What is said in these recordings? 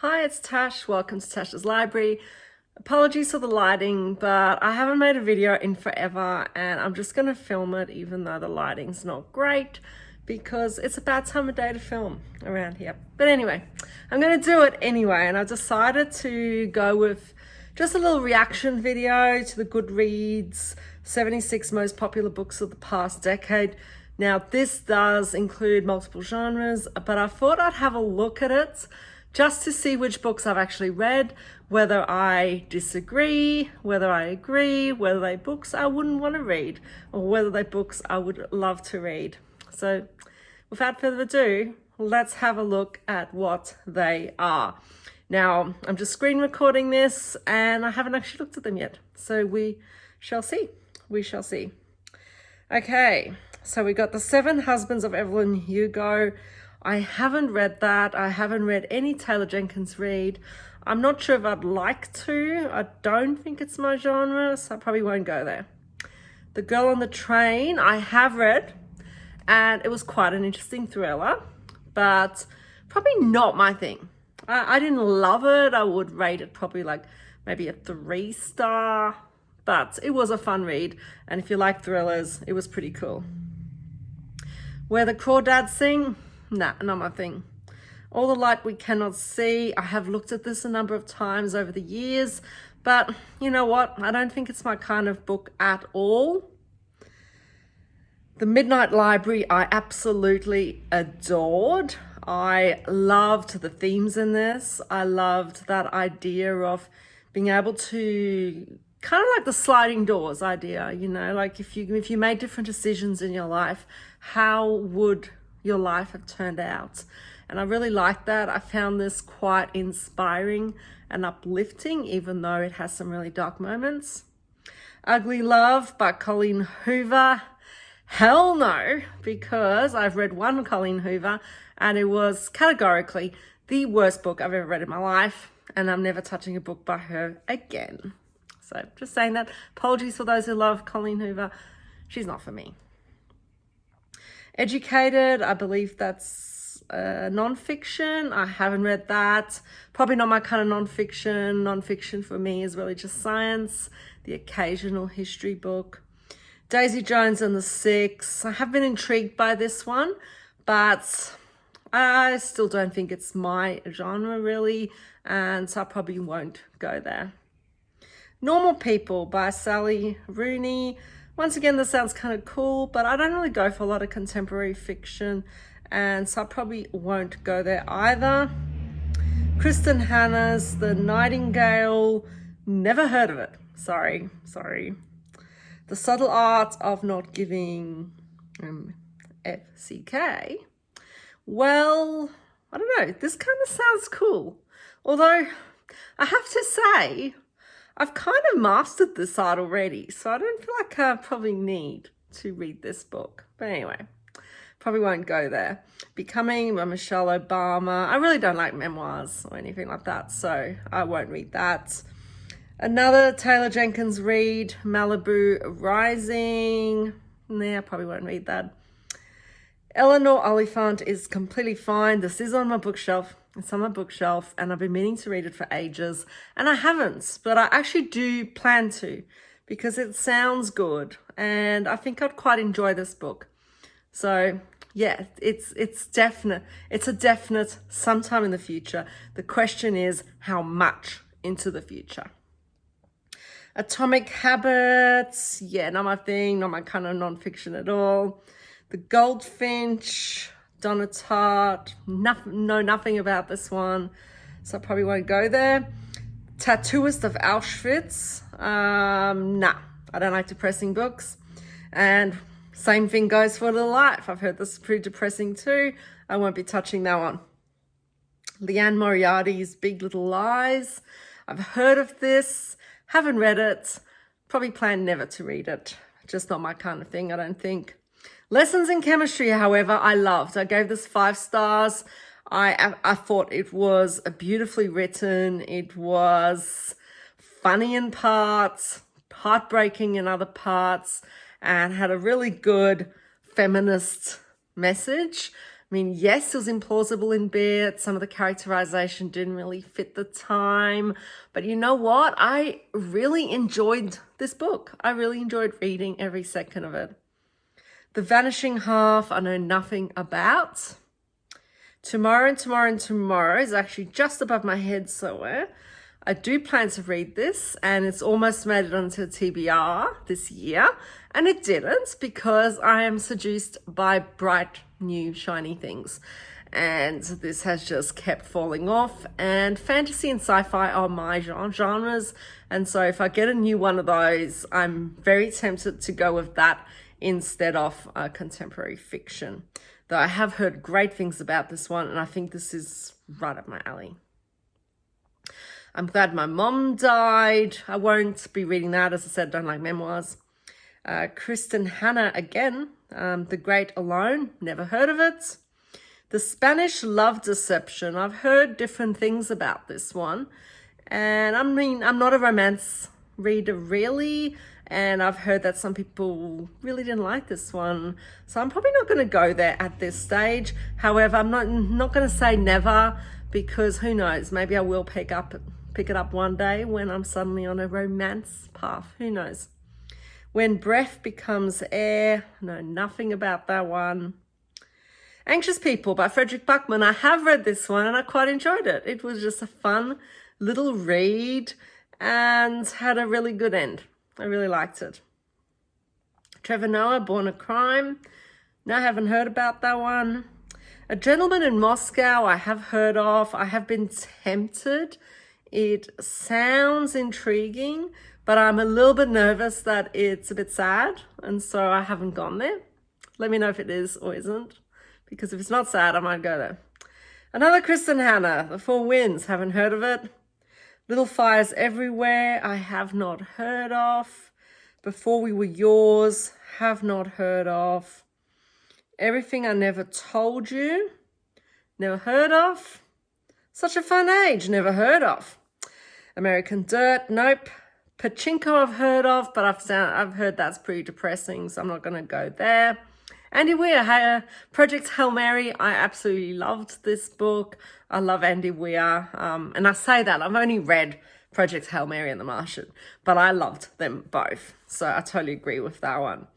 Hi, it's Tash. Welcome to Tash's Library. Apologies for the lighting, but I haven't made a video in forever and I'm just going to film it even though the lighting's not great because it's a bad time of day to film around here. But anyway, I'm going to do it anyway, and I decided to go with just a little reaction video to the Goodreads 76 most popular books of the past decade. Now, this does include multiple genres, but I thought I'd have a look at it just to see which books I've actually read, whether I disagree, whether I agree, whether they're books I wouldn't want to read, or whether they're books I would love to read. So without further ado, let's have a look at what they are. Now, I'm just screen recording this and I haven't actually looked at them yet. So we shall see. We shall see. Okay, so we got The Seven Husbands of Evelyn Hugo. I haven't read that. I haven't read any Taylor Jenkins Reid. I'm not sure if I'd like to. I don't think it's my genre, so I probably won't go there. The Girl on the Train, I have read, and it was quite an interesting thriller, but probably not my thing. I didn't love it. I would rate it probably like maybe a 3-star, but it was a fun read, and if you like thrillers, it was pretty cool. Where the Crawdads Sing, nah, not my thing. All the Light We Cannot See, I have looked at this a number of times over the years, but you know what? I don't think it's my kind of book at all. The Midnight Library, I absolutely adored. I loved the themes in this. I loved that idea of being able to kind of like the sliding doors idea, you know, like if you made different decisions in your life, how would your life have turned out? And I really liked that. I found this quite inspiring and uplifting, even though it has some really dark moments. Ugly Love by Colleen Hoover. Hell no, because I've read one Colleen Hoover and it was categorically the worst book I've ever read in my life, and I'm never touching a book by her again. So just saying that. Apologies for those who love Colleen Hoover. She's not for me. Educated, I believe that's non-fiction. I haven't read that. Probably not my kind of non-fiction. Non-fiction for me is really just science, the occasional history book. Daisy Jones and the Six. I have been intrigued by this one, but I still don't think it's my genre really, and so I probably won't go there. Normal People by Sally Rooney. Once again, this sounds kind of cool, but I don't really go for a lot of contemporary fiction, and so I probably won't go there either. Kristen Hanna's The Nightingale. Never heard of it. Sorry. The Subtle Art of Not Giving FCK. Well, I don't know. This kind of sounds cool. Although, I have to say, I've kind of mastered this art already, so I don't feel like I probably need to read this book. But anyway, probably won't go there. Becoming by Michelle Obama. I really don't like memoirs or anything like that, so I won't read that. Another Taylor Jenkins Reid, Malibu Rising. Nah, I probably won't read that. Eleanor Oliphant is completely fine. This is on my bookshelf. It's on my bookshelf and I've been meaning to read it for ages and I haven't, but I actually do plan to because it sounds good and I think I'd quite enjoy this book. So yeah, it's definite. It's a definite sometime in the future. The question is how much into the future. Atomic Habits, yeah, not my thing, not my kind of non-fiction at all. The Goldfinch, Donna Tartt, know nothing about this one, so I probably won't go there. Tattooist of Auschwitz, nah, I don't like depressing books. And same thing goes for Little Life. I've heard this is pretty depressing too. I won't be touching that one. Liane Moriarty's Big Little Lies. I've heard of this, haven't read it, probably plan never to read it. Just not my kind of thing, I don't think. Lessons in Chemistry, however, I loved. I gave this 5 stars. I thought it was beautifully written. It was funny in parts, heartbreaking in other parts, and had a really good feminist message. mean, yes, it was implausible in bits. Some of the characterization didn't really fit the time. But you know what? I really enjoyed this book. I really enjoyed reading every second of it. The Vanishing Half, I know nothing about. Tomorrow and Tomorrow and Tomorrow is actually just above my head somewhere. I do plan to read this, and it's almost made it onto TBR this year, and it didn't because I am seduced by bright, new, shiny things. And this has just kept falling off, and fantasy and sci-fi are my genres, and so if I get a new one of those, I'm very tempted to go with that instead of contemporary fiction. Though I have heard great things about this one, and I think this is right up my alley. I'm glad my mom died. I won't be reading that. As I said, don't like memoirs. Kristen Hanna again. The Great Alone. Never heard of it. The Spanish Love Deception. I've heard different things about this one. And I mean, I'm not a romance reader really. And I've heard that some people really didn't like this one. So I'm probably not going to go there at this stage. However, I'm not going to say never, because who knows? Maybe I will pick it up one day when I'm suddenly on a romance path. Who knows? When Breath Becomes Air. Know nothing about that one. Anxious People by Frederick Buckman. I have read this one and I quite enjoyed it. It was just a fun little read and had a really good end. I really liked it. Trevor Noah, Born a Crime. No, I haven't heard about that one. A Gentleman in Moscow, I have heard of. I have been tempted. It sounds intriguing, but I'm a little bit nervous that it's a bit sad, and so I haven't gone there. Let me know if it is or isn't, because if it's not sad, I might go there. Another Kristen Hanna, The Four Winds, haven't heard of it. Little Fires Everywhere, I have not heard of. Before We Were Yours, have not heard of. Everything I Never Told You, never heard of. Such a Fun Age, never heard of. American Dirt, nope. Pachinko I've heard of, but I've heard that's pretty depressing, so I'm not going to go there. Andy Weir, Project Hail Mary. I absolutely loved this book. I love Andy Weir. And I say that, I've only read Project Hail Mary and The Martian, but I loved them both. So I totally agree with that one.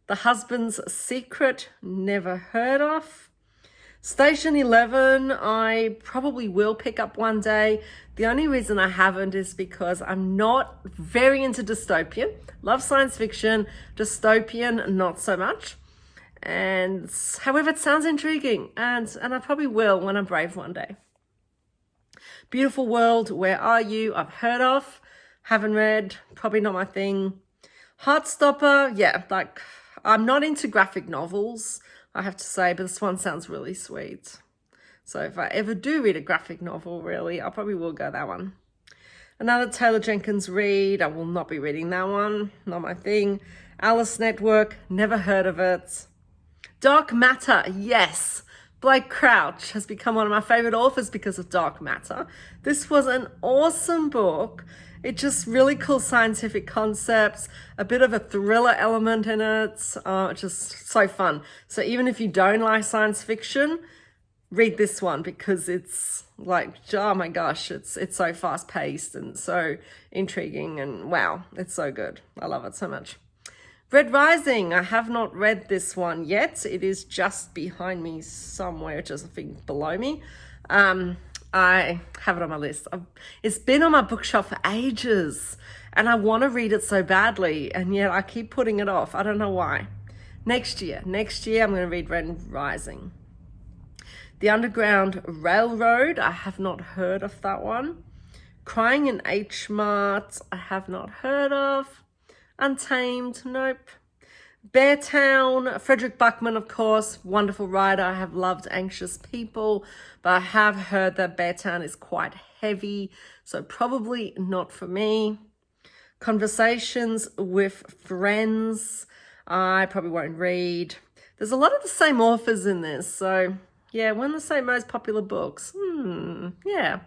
The Husband's Secret, never heard of. Station 11, I probably will pick up one day. The only reason I haven't is because I'm not very into dystopian. Love science fiction, dystopian, not so much. And however, it sounds intriguing, and I probably will when I'm brave one day. Beautiful World, Where Are You? I've heard of, haven't read, probably not my thing. Heartstopper, yeah, like I'm not into graphic novels, I have to say, but this one sounds really sweet. So if I ever do read a graphic novel, really, I probably will go that one. Another Taylor Jenkins Reid, I will not be reading that one, not my thing. Alice Network, never heard of it. Dark Matter, yes. Blake Crouch has become one of my favorite authors because of Dark Matter. This was an awesome book. It just really cool scientific concepts, a bit of a thriller element in it. Just so fun. So even if you don't like science fiction, read this one because it's like, oh my gosh, it's so fast paced and so intriguing, and wow, it's so good. I love it so much. Red Rising, I have not read this one yet. It is just behind me somewhere, just I think below me. I have it on my list. It's been on my bookshelf for ages, and I want to read it so badly, and yet I keep putting it off. I don't know why. Next year I'm going to read Red Rising. The Underground Railroad, I have not heard of that one. Crying in H Mart, I have not heard of. Untamed, nope. Beartown, Frederick Buckman, of course, wonderful writer. I have loved Anxious People, but I have heard that Beartown is quite heavy, so probably not for me. Conversations with Friends, I probably won't read. There's a lot of the same authors in this, so yeah, one of the same most popular books. Yeah.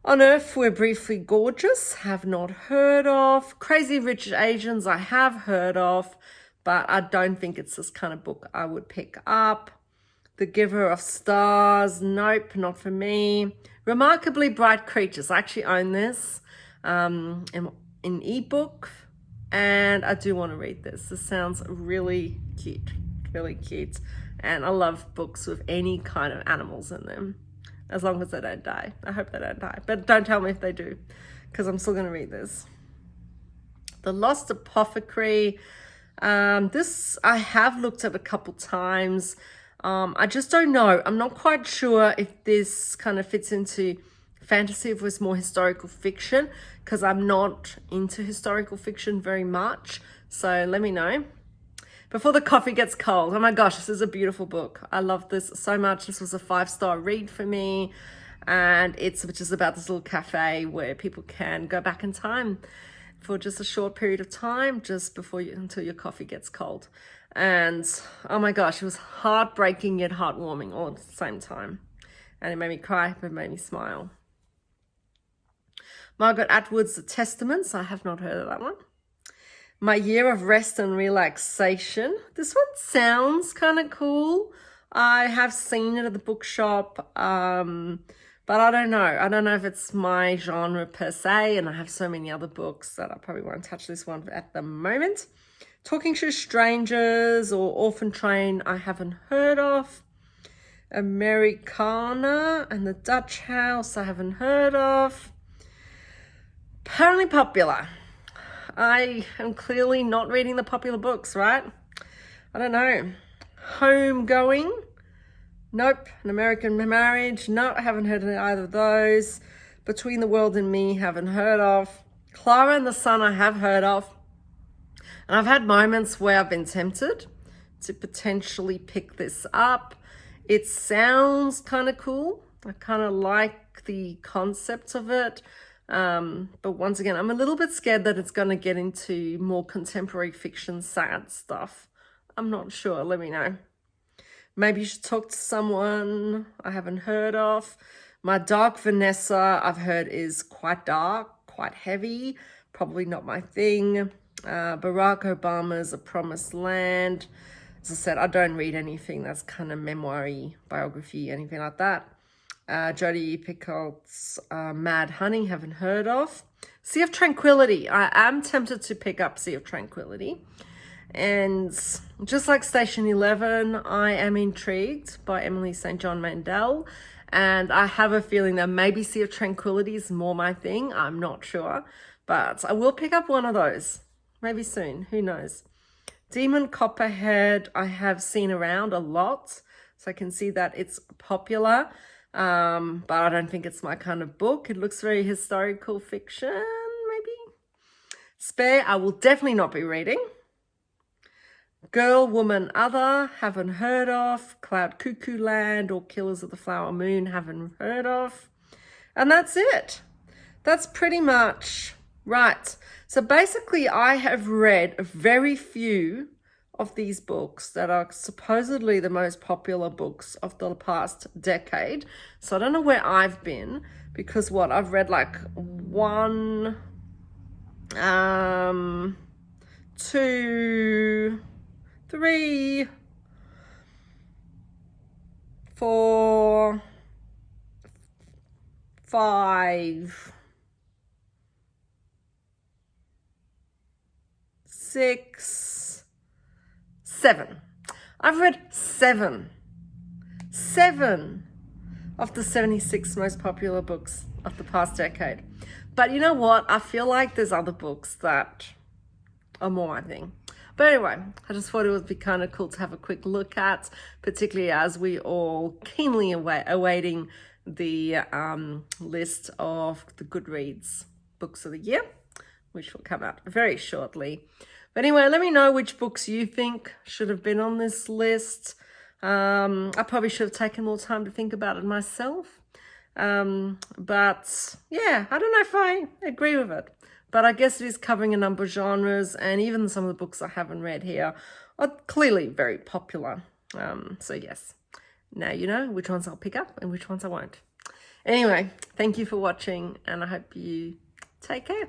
On Earth, We're Briefly Gorgeous, have not heard of. Crazy Rich Asians, I have heard of, but I don't think it's this kind of book I would pick up. The Giver of Stars. Nope, not for me. Remarkably Bright Creatures. I actually own this in ebook, and I do want to read this. This sounds really cute, really cute. And I love books with any kind of animals in them, as long as they don't die. I hope they don't die, but don't tell me if they do, because I'm still going to read this. The Lost Apothecary. This I have looked at a couple times. I just don't know. I'm not quite sure if this kind of fits into fantasy, if it was more historical fiction, because I'm not into historical fiction very much. So let me know. Before the Coffee Gets Cold. Oh my gosh, this is a beautiful book. I love this so much. This was a 5-star read for me. And it's just about this little cafe where people can go back in time for just a short period of time, just until your coffee gets cold. And oh my gosh, it was heartbreaking yet heartwarming all at the same time. And it made me cry, but it made me smile. Margaret Atwood's The Testaments. I have not heard of that one. My Year of Rest and Relaxation. This one sounds kind of cool. I have seen it at the bookshop, but I don't know. I don't know if it's my genre per se, and I have so many other books that I probably won't touch this one at the moment. Talking to Strangers or Orphan Train, I haven't heard of. Americana and the Dutch House, I haven't heard of. Apparently Popular. I am clearly not reading the popular books, right? I don't know. Homegoing. Nope. An American Marriage. No, I haven't heard of either of those. Between the World and Me, haven't heard of. Clara and the Sun, I have heard of. And I've had moments where I've been tempted to potentially pick this up. It sounds kind of cool. I kind of like the concept of it. But once again, I'm a little bit scared that it's going to get into more contemporary fiction, sad stuff. I'm not sure. Let me know. Maybe you should talk to someone I haven't heard of. My Dark Vanessa, I've heard, is quite dark, quite heavy. Probably not my thing. Barack Obama's A Promised Land. As I said, I don't read anything that's kind of memoir-y, biography, anything like that. Jodi Picoult's Mad Honey, haven't heard of. Sea of Tranquility. I am tempted to pick up Sea of Tranquility. And just like Station 11, I am intrigued by Emily St. John Mandel. And I have a feeling that maybe Sea of Tranquility is more my thing. I'm not sure. But I will pick up one of those. Maybe soon. Who knows? Demon Copperhead, I have seen around a lot. So I can see that it's popular. But I don't think it's my kind of book. It looks very historical fiction, maybe. Spare, I will definitely not be reading. Girl, Woman, Other, haven't heard of. Cloud Cuckoo Land or Killers of the Flower Moon, haven't heard of. And that's it. That's pretty much right. So basically, I have read very few of these books that are supposedly the most popular books of the past decade. So I don't know where I've been, because I've read like 1, 2, 3, 4, 5, 6, 7. I've read 7 of the 76 most popular books of the past decade. But you know what? I feel like there's other books that are more my thing. But anyway, I just thought it would be kind of cool to have a quick look at, particularly as we all keenly awaiting the list of the Goodreads books of the year, which will come out very shortly. But anyway, let me know which books you think should have been on this list. I probably should have taken more time to think about it myself. But yeah, I don't know if I agree with it. But I guess it is covering a number of genres, and even some of the books I haven't read here are clearly very popular. So yes, now you know which ones I'll pick up and which ones I won't. Anyway, thank you for watching, and I hope you take care.